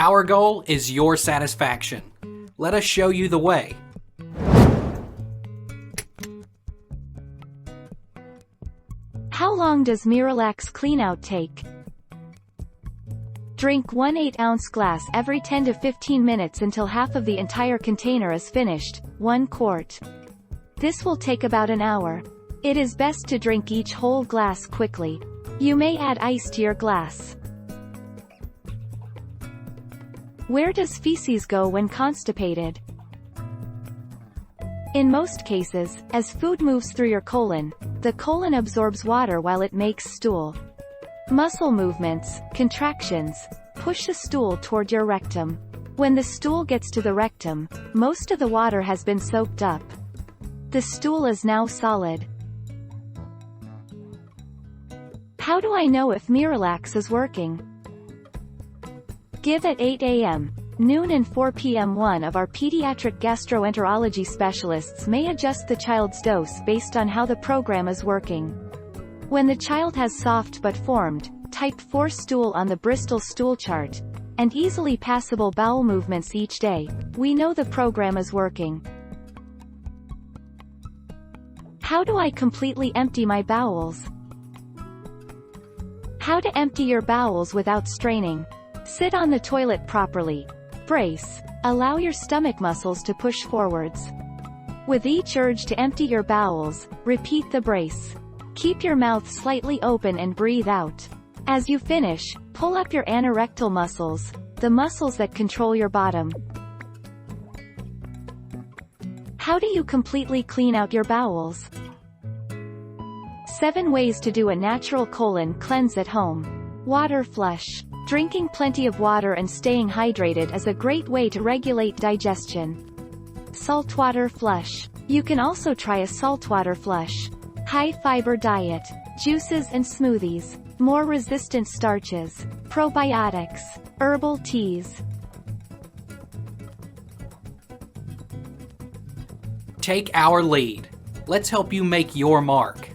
Our goal is your satisfaction. Let us show you the way. How long does MiraLAX cleanout take? Drink 1 8-ounce glass every 10 to 15 minutes until half of the entire container is finished, 1 quart. This will take about an hour. It is best to drink each whole glass quickly. You may add ice to your glass. Where does feces go when constipated? In most cases, as food moves through your colon, the colon absorbs water while it makes stool. Muscle movements, contractions, push the stool toward your rectum. When the stool gets to the rectum, most of the water has been soaked up. The stool is now solid. How do I know if MiraLAX is working? Give at 8 a.m., noon and 4 p.m. One of our pediatric gastroenterology specialists may adjust the child's dose based on how the program is working. When the child has soft but formed, type 4 stool on the Bristol stool chart, and easily passable bowel movements each day, we know the program is working. How do I completely empty my bowels? How to empty your bowels without straining. Sit on the toilet properly. Brace. Allow your stomach muscles to push forwards. With each urge to empty your bowels, repeat the brace. Keep your mouth slightly open and breathe out. As you finish, pull up your anorectal muscles, the muscles that control your bottom. How do you completely clean out your bowels? 7 ways to do a natural colon cleanse at home. Water flush. Drinking plenty of water and staying hydrated is a great way to regulate digestion. Saltwater flush. You can also try a saltwater flush. High-fiber diet. Juices and smoothies. More resistant starches. Probiotics. Herbal teas. Take our lead. Let's help you make your mark.